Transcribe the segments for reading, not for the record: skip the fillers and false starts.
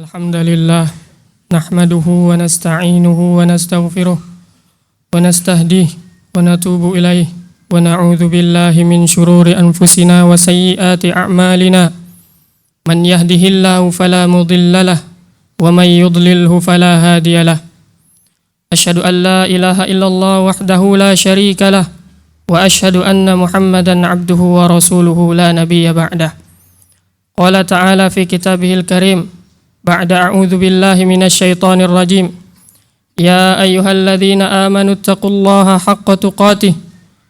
Alhamdulillah nahmaduhu wa nasta'inuhu wa nastaghfiruh wa nastahdihi wa natubu ilaih wa na'udzu billahi min syururi anfusina wa sayyiati a'malina man yahdihillahu fala mudhillalah wa man yudlilhu fala hadiyalah asyhadu an la ilaha illallah wahdahu la syarikalah wa asyhadu anna Muhammadan abduhu wa rasuluhu la nabiyya ba'dah. Qala ta'ala fi kitabihil karim ba'da a'udzu billahi minasy syaithanir rajim. Ya ayyuhalladzina amanu taqullaha haqqa tuqatih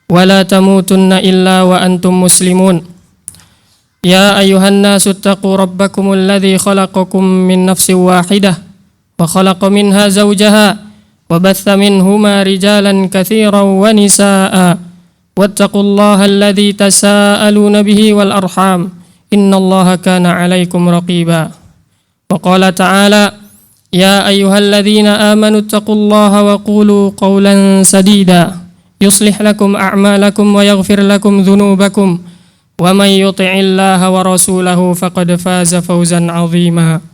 wa la tamutunna illa wa antum muslimun. Ya ayyuhan nasu taqu rabbakumul ladzi khalaqakum min nafsin wahidah wa khalaqa minha zawjaha wa batha minhuma rijalan katsiran wa nisaa'a wattaqullaha alladzi tasaaluna bihi wal arham innallaha kana 'alaikum raqiba. Wa qala ta'ala ya ayyuhalladzina amanu taqullaha wa qulu qawlan sadida yuslih lakum a'malakum wa yaghfir lakum dhunubakum wa may yuti'illaha wa rasulahu faqad faza fawzan 'azima.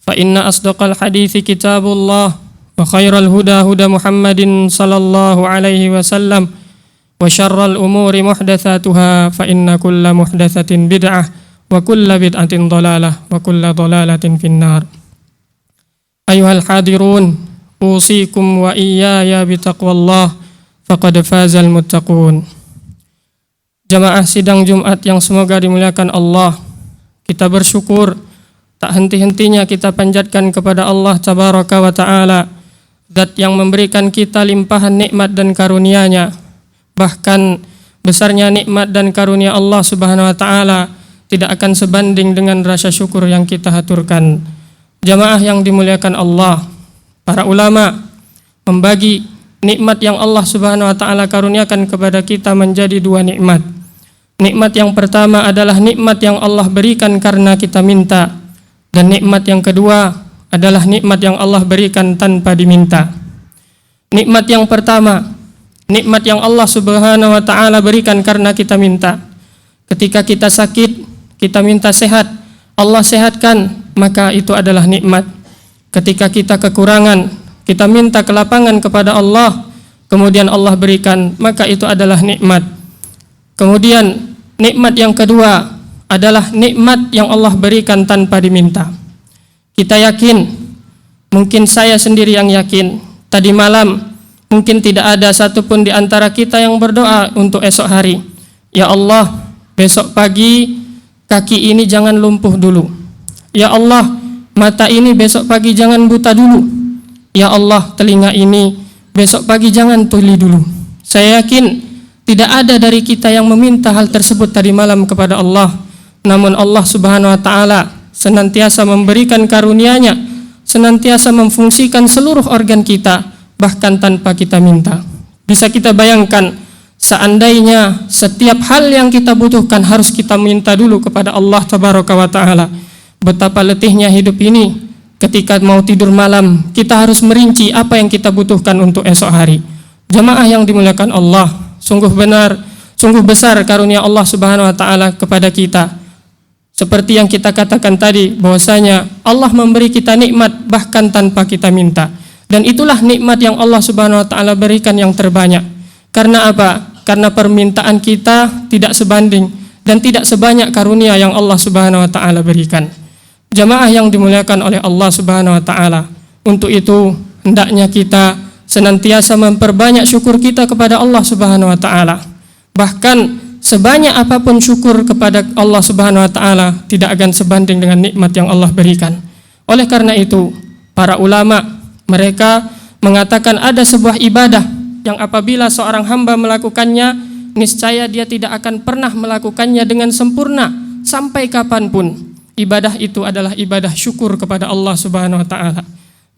Fa inna asdaqal hadithi kitabullah wa khairal huda huda Muhammadin sallallahu alaihi wasallam wa syarral umuri muhdatsatuha fa inna kulla muhdatsatin bid'ah wa kulla bid'atin dhalalah wa kulla dhalalatin finnar. Ayuhal hadirun usikum wa iyaya bitaqwallah faqad fazal muttaqun. Jamaah sidang Jumat yang semoga dimuliakan Allah, kita bersyukur tak henti-hentinya kita panjatkan kepada Allah tabaraka wa ta'ala, zat yang memberikan kita limpahan nikmat dan karunia-Nya. Bahkan besarnya nikmat dan karunia Allah subhanahu wa ta'ala tidak akan sebanding dengan rasa syukur yang kita haturkan. Jamaah yang dimuliakan Allah, para ulama membagi nikmat yang Allah subhanahu wa ta'ala karuniakan kepada kita menjadi dua nikmat. Nikmat yang pertama adalah nikmat yang Allah berikan karena kita minta, dan nikmat yang kedua adalah nikmat yang Allah berikan tanpa diminta. Nikmat yang pertama, nikmat yang Allah subhanahu wa ta'ala berikan karena kita minta. Ketika kita sakit, kita minta sehat, Allah sehatkan, maka itu adalah nikmat. Ketika kita kekurangan, kita minta kelapangan kepada Allah, kemudian Allah berikan, maka itu adalah nikmat. Kemudian nikmat yang kedua adalah nikmat yang Allah berikan tanpa diminta. Kita yakin, mungkin saya sendiri yang yakin, tadi malam mungkin tidak ada satupun di antara kita yang berdoa untuk esok hari, ya Allah, besok pagi kaki ini jangan lumpuh dulu. Ya Allah, mata ini besok pagi jangan buta dulu. Ya Allah, telinga ini besok pagi jangan tuli dulu. Saya yakin tidak ada dari kita yang meminta hal tersebut tadi malam kepada Allah. Namun Allah subhanahu wa ta'ala senantiasa memberikan karunia-Nya, senantiasa memfungsikan seluruh organ kita, bahkan tanpa kita minta. Bisa kita bayangkan, seandainya setiap hal yang kita butuhkan harus kita minta dulu kepada Allah tabaraka wa ta'ala, betapa letihnya hidup ini. Ketika mau tidur malam, kita harus merinci apa yang kita butuhkan untuk esok hari. Jamaah yang dimuliakan Allah, sungguh benar, sungguh besar karunia Allah subhanahu wa ta'ala kepada kita. Seperti yang kita katakan tadi, bahwasanya Allah memberi kita nikmat bahkan tanpa kita minta. Dan itulah nikmat yang Allah subhanahu wa ta'ala berikan yang terbanyak. Karena apa? Karena permintaan kita tidak sebanding dan tidak sebanyak karunia yang Allah subhanahu wa ta'ala berikan. Jamaah yang dimuliakan oleh Allah subhanahu wa ta'ala, untuk itu hendaknya kita senantiasa memperbanyak syukur kita kepada Allah subhanahu wa ta'ala. Bahkan sebanyak apapun syukur kepada Allah subhanahu wa ta'ala tidak akan sebanding dengan nikmat yang Allah berikan. Oleh karena itu, para ulama mereka mengatakan ada sebuah ibadah yang apabila seorang hamba melakukannya, niscaya dia tidak akan pernah melakukannya dengan sempurna sampai kapanpun. Ibadah itu adalah ibadah syukur kepada Allah subhanahu wa ta'ala.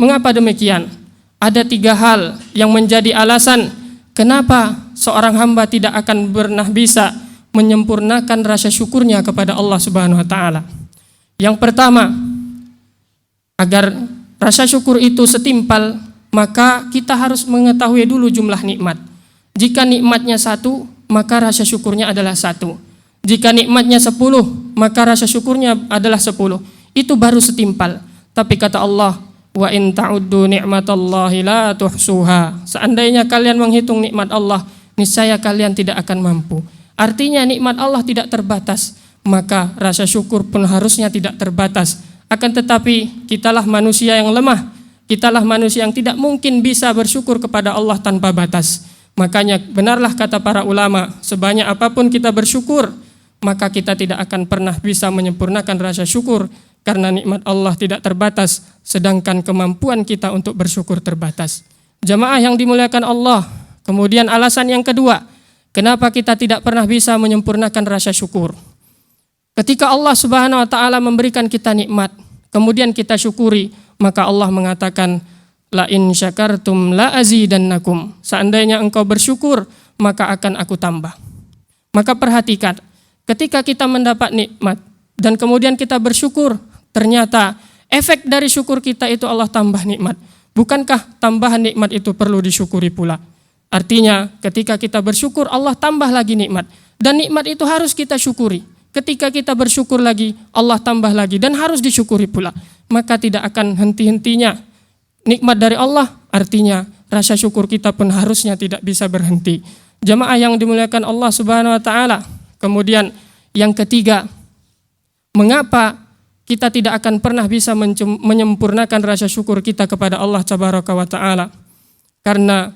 Mengapa demikian? Ada 3 hal yang menjadi alasan kenapa seorang hamba tidak akan pernah bisa menyempurnakan rasa syukurnya kepada Allah subhanahu wa ta'ala. Yang pertama, agar rasa syukur itu setimpal, maka kita harus mengetahui dulu jumlah nikmat. Jika nikmatnya 1, maka rasa syukurnya adalah 1. Jika nikmatnya 10, maka rasa syukurnya adalah 10. Itu baru setimpal. Tapi kata Allah, wa in ta'uddu ni'matallahi la tuhsuha. Seandainya kalian menghitung nikmat Allah, niscaya kalian tidak akan mampu. Artinya nikmat Allah tidak terbatas, maka rasa syukur pun harusnya tidak terbatas. Akan tetapi kitalah manusia yang lemah, kitalah manusia yang tidak mungkin bisa bersyukur kepada Allah tanpa batas. Makanya benarlah kata para ulama, sebanyak apapun kita bersyukur, maka kita tidak akan pernah bisa menyempurnakan rasa syukur, karena nikmat Allah tidak terbatas, sedangkan kemampuan kita untuk bersyukur terbatas. Jamaah yang dimuliakan Allah, kemudian alasan yang kedua, kenapa kita tidak pernah bisa menyempurnakan rasa syukur? Ketika Allah Subhanahu wa taala memberikan kita nikmat, kemudian kita syukuri, maka Allah mengatakan, la in syakartum la azidannakum. Seandainya engkau bersyukur, maka akan aku tambah. Maka perhatikan, ketika kita mendapat nikmat dan kemudian kita bersyukur, ternyata efek dari syukur kita itu Allah tambah nikmat. Bukankah tambahan nikmat itu perlu disyukuri pula? Artinya ketika kita bersyukur, Allah tambah lagi nikmat. Dan nikmat itu harus kita syukuri. Ketika kita bersyukur lagi, Allah tambah lagi dan harus disyukuri pula. Maka tidak akan henti-hentinya nikmat dari Allah, artinya rasa syukur kita pun harusnya tidak bisa berhenti. Jamaah yang dimuliakan Allah Subhanahu wa taala. Kemudian yang ketiga, mengapa kita tidak akan pernah bisa menyempurnakan rasa syukur kita kepada Allah Tabaraka wa taala? Karena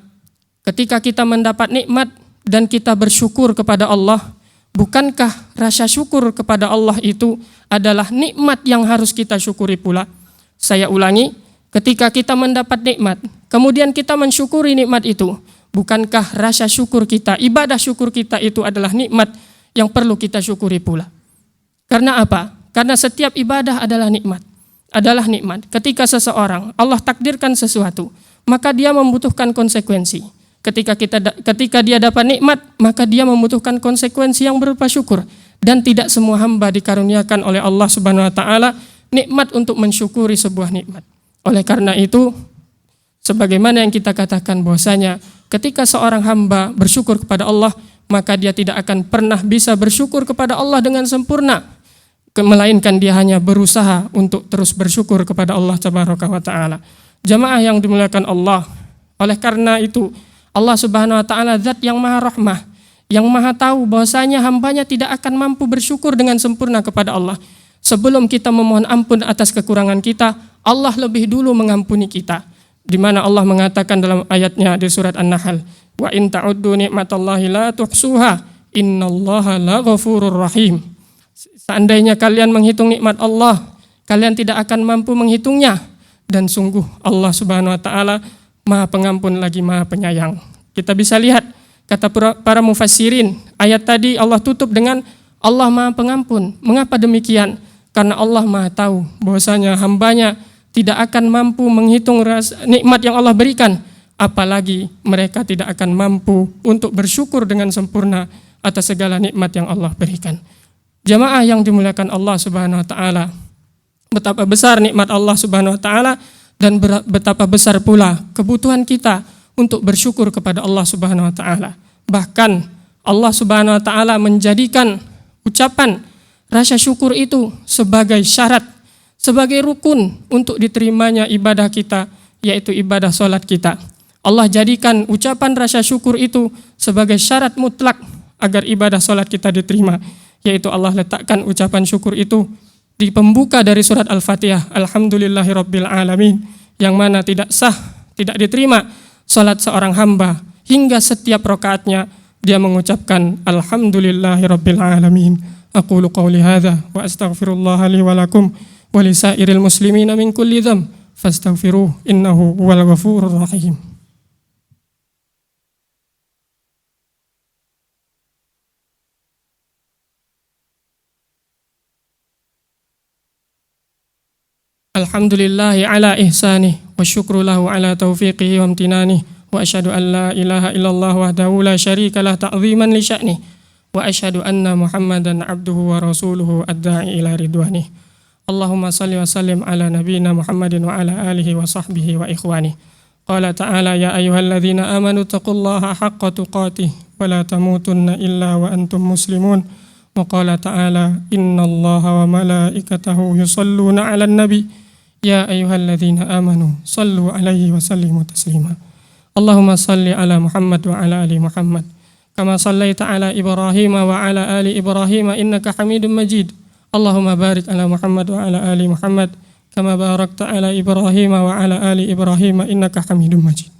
ketika kita mendapat nikmat dan kita bersyukur kepada Allah, bukankah rasa syukur kepada Allah itu adalah nikmat yang harus kita syukuri pula? Saya ulangi, ketika kita mendapat nikmat, kemudian kita mensyukuri nikmat itu, bukankah rasa syukur kita, ibadah syukur kita itu adalah nikmat yang perlu kita syukuri pula? Karena apa? Karena setiap ibadah adalah nikmat. Adalah nikmat. Ketika seseorang, Allah takdirkan sesuatu, maka dia membutuhkan konsekuensi. Ketika dia dapat nikmat, maka dia membutuhkan konsekuensi yang berupa syukur. Dan tidak semua hamba dikaruniakan oleh Allah Subhanahu wa taala nikmat untuk mensyukuri sebuah nikmat. Oleh karena itu, sebagaimana yang kita katakan bahwasanya ketika seorang hamba bersyukur kepada Allah, maka dia tidak akan pernah bisa bersyukur kepada Allah dengan sempurna, melainkan dia hanya berusaha untuk terus bersyukur kepada Allah Tabaraka wa taala. Jamaah yang dimuliakan Allah, oleh karena itu Allah Subhanahu wa taala zat yang maha rahmah, yang maha tahu bahwasanya hambanya tidak akan mampu bersyukur dengan sempurna kepada Allah. Sebelum kita memohon ampun atas kekurangan kita, Allah lebih dulu mengampuni kita. Di mana Allah mengatakan dalam ayatnya di surat An-Nahl, wa in ta'uddu ni'matallahi la tuhsuha, innallaha laghafurur rahim. Seandainya kalian menghitung nikmat Allah, kalian tidak akan mampu menghitungnya, dan sungguh Allah Subhanahu wa taala Maha Pengampun lagi Maha Penyayang. Kita bisa lihat kata para mufassirin, ayat tadi Allah tutup dengan Allah Maha Pengampun. Mengapa demikian? Karena Allah Maha tahu bahwasanya hambanya tidak akan mampu menghitung nikmat yang Allah berikan, apalagi mereka tidak akan mampu untuk bersyukur dengan sempurna atas segala nikmat yang Allah berikan. Jamaah yang dimuliakan Allah Subhanahu wa taala, betapa besar nikmat Allah Subhanahu wa taala dan betapa besar pula kebutuhan kita untuk bersyukur kepada Allah Subhanahu wa taala. Bahkan Allah Subhanahu wa taala menjadikan ucapan rasa syukur itu sebagai syarat, sebagai rukun untuk diterimanya ibadah kita, yaitu ibadah salat kita. Allah jadikan ucapan rasa syukur itu sebagai syarat mutlak agar ibadah salat kita diterima, yaitu Allah letakkan ucapan syukur itu di pembuka dari surat Al-Fatihah, Alhamdulillahirabbil alamin, yang mana tidak sah, tidak diterima salat seorang hamba hingga setiap rakaatnya dia mengucapkan Alhamdulillahirabbil alamin. Aqulu qawli hadza wa astaghfirullah li wa lakum wa lisairil muslimina min kulli dzamb fastaghfiruh innahu huwal ghafurur rahim. Alhamdulillahi ala ihsanih wa syukru lahu ala taufiqihi wa amtinanih wa asyhadu an la ilaha illallah wahdahu la syarika lah ta'ziman li sya'nih wa asyhadu anna Muhammadan abduhu wa rasuluhu ad-da'i ila ridwanih. Allahumma salli wa sallim ala nabiyyina Muhammadin wa ala alihi wa sahbihi wa ikhwanih. Qala ta'ala ya ayyuhalladzina amanu taqullaha haqqa tuqatih wa la tamutunna illa wa antum muslimun. Wa qala ta'ala innallaha wa malaikatahu yusalluna 'alan nabi يا أيها الذين آمنوا صلوا عليه وسلموا تسليما اللهم صل على محمد وعلى آل محمد كما صليت على إبراهيم وعلى آل إبراهيم إنك حميد مجيد اللهم بارك على محمد وعلى آل محمد كما باركت على إبراهيم وعلى آل إبراهيم إنك حميد مجيد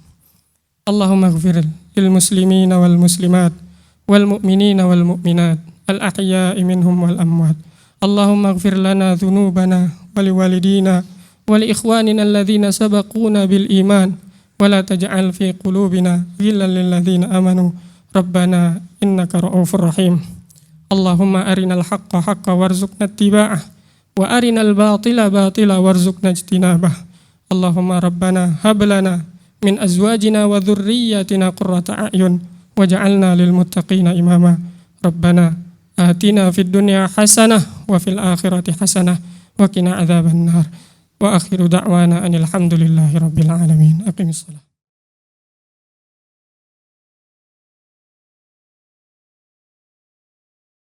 اللهم اغفر للمسلمين والمسلمات والمؤمنين والمؤمنات الأحياء منهم والأموات اللهم اغفر لنا ذنوبنا ولوالدينا ولإخواننا الذين سبقونا بالإيمان ولا تجعل في قلوبنا غلا للذين آمنوا ربنا إنك رؤوف رحيم اللهم أرنا الحق حقا وارزقنا اتباعه وأرنا الباطل باطلا وارزقنا اجتنابه اللهم ربنا هب لنا من أزواجنا وذرياتنا قرة أعين واجعلنا للمتقين إماما ربنا آتنا في الدنيا حسنة وفي الآخرة حسنة وقنا عذاب النار وآخر دعوانا أن الحمد لله رب العالمين أقم الصلاة